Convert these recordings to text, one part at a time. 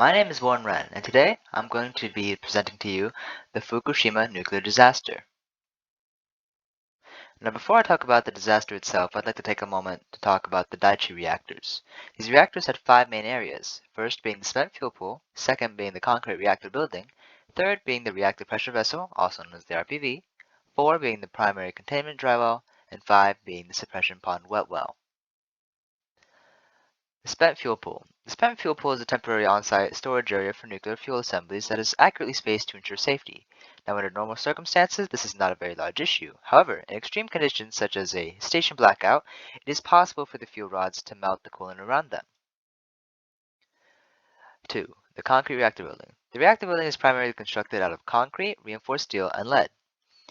My name is Warren Wren, and today I'm going to be presenting to you the Fukushima nuclear disaster. Now, before I talk about the disaster itself, I'd like to take a moment to talk about the Daiichi reactors. These reactors had 5 main areas, first being the spent fuel pool, second being the concrete reactor building, third being the reactor pressure vessel, also known as the RPV, 4 being the primary containment dry well, and 5 being the suppression pond wet well. The spent fuel pool. The spent fuel pool is a temporary on-site storage area for nuclear fuel assemblies that is accurately spaced to ensure safety. Now, under normal circumstances, this is not a very large issue. However, in extreme conditions such as a station blackout, it is possible for the fuel rods to melt the coolant around them. 2. The concrete reactor building. The reactor building is primarily constructed out of concrete, reinforced steel, and lead.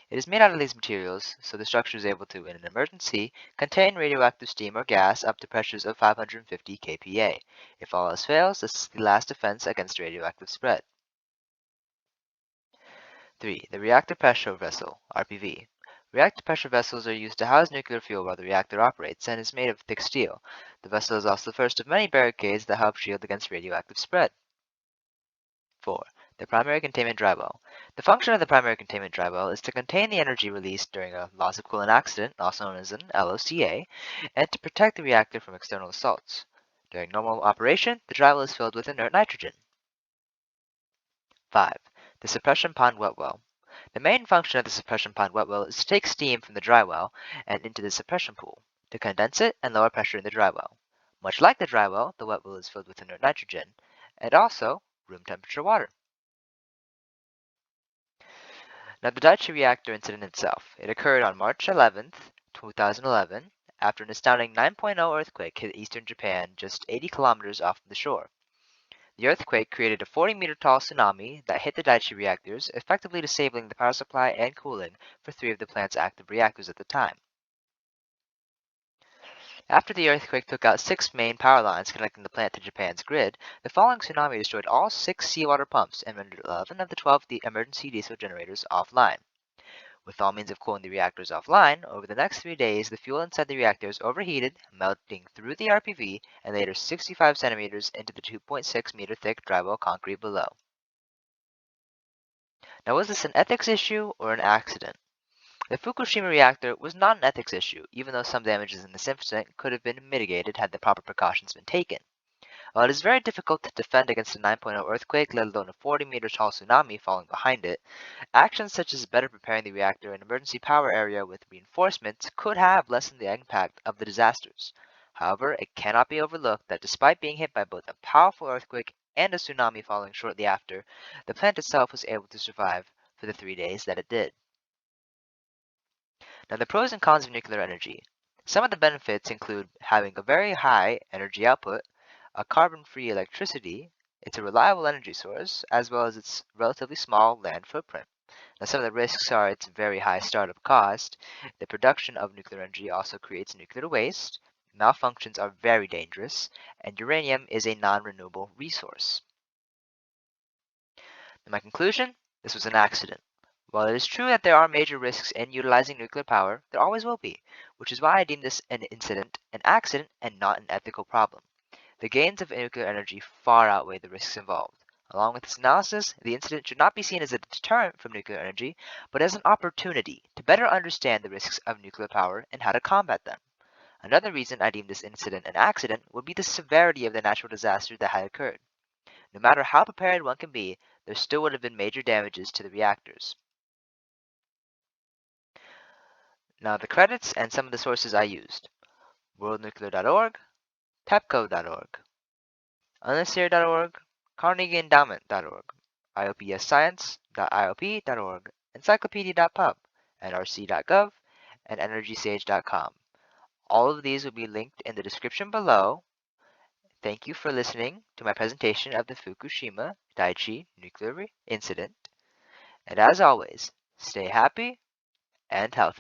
It is made out of these materials, so the structure is able to, in an emergency, contain radioactive steam or gas up to pressures of 550 kPa. If all else fails, this is the last defense against radioactive spread. 3. The reactor pressure vessel, RPV. Reactor pressure vessels are used to house nuclear fuel while the reactor operates and is made of thick steel. The vessel is also the first of many barricades that help shield against radioactive spread. 4. The primary containment dry well. The function of the primary containment dry well is to contain the energy released during a loss of coolant accident, also known as an LOCA, and to protect the reactor from external assaults. During normal operation, the dry well is filled with inert nitrogen. 5. The suppression pond wet well. The main function of the suppression pond wet well is to take steam from the dry well and into the suppression pool, to condense it and lower pressure in the dry well. Much like the dry well, the wet well is filled with inert nitrogen, and also room temperature water. Now, the Daiichi reactor incident itself. It occurred on March 11th, 2011, after an astounding 9.0 earthquake hit eastern Japan just 80 kilometers off the shore. The earthquake created a 40-meter tall tsunami that hit the Daiichi reactors, effectively disabling the power supply and cooling for 3 of the plant's active reactors at the time. After the earthquake took out 6 main power lines connecting the plant to Japan's grid, the falling tsunami destroyed all 6 seawater pumps and rendered 11 of the 12 emergency diesel generators offline. With all means of cooling the reactors offline, over the next 3 days, the fuel inside the reactors overheated, melting through the RPV and later 65 centimeters into the 2.6 meter thick drywall concrete below. Now, was this an ethics issue or an accident? The Fukushima reactor was not an ethics issue, even though some damages in this incident could have been mitigated had the proper precautions been taken. While it is very difficult to defend against a 9.0 earthquake, let alone a 40-meter tall tsunami falling behind it, actions such as better preparing the reactor and emergency power area with reinforcements could have lessened the impact of the disasters. However, it cannot be overlooked that despite being hit by both a powerful earthquake and a tsunami following shortly after, the plant itself was able to survive for the 3 days that it did. Now, the pros and cons of nuclear energy. Some of the benefits include having a very high energy output, a carbon-free electricity, it's a reliable energy source, as well as its relatively small land footprint. Now, some of the risks are its very high startup cost. The production of nuclear energy also creates nuclear waste. Malfunctions are very dangerous, and uranium is a non-renewable resource. In my conclusion, this was an accident. While it is true that there are major risks in utilizing nuclear power, there always will be, which is why I deem this an incident, an accident, and not an ethical problem. The gains of nuclear energy far outweigh the risks involved. Along with this analysis, the incident should not be seen as a deterrent from nuclear energy, but as an opportunity to better understand the risks of nuclear power and how to combat them. Another reason I deem this incident an accident would be the severity of the natural disaster that had occurred. No matter how prepared one can be, there still would have been major damages to the reactors. Now, the credits and some of the sources I used: worldnuclear.org, TEPCO.org, unnecessary.org, carnegieendowment.org, iopsscience.iop.org, encyclopedia.pub, nrc.gov, and energysage.com. All of these will be linked in the description below. Thank you for listening to my presentation of the Fukushima Daiichi nuclear incident. And as always, stay happy and healthy.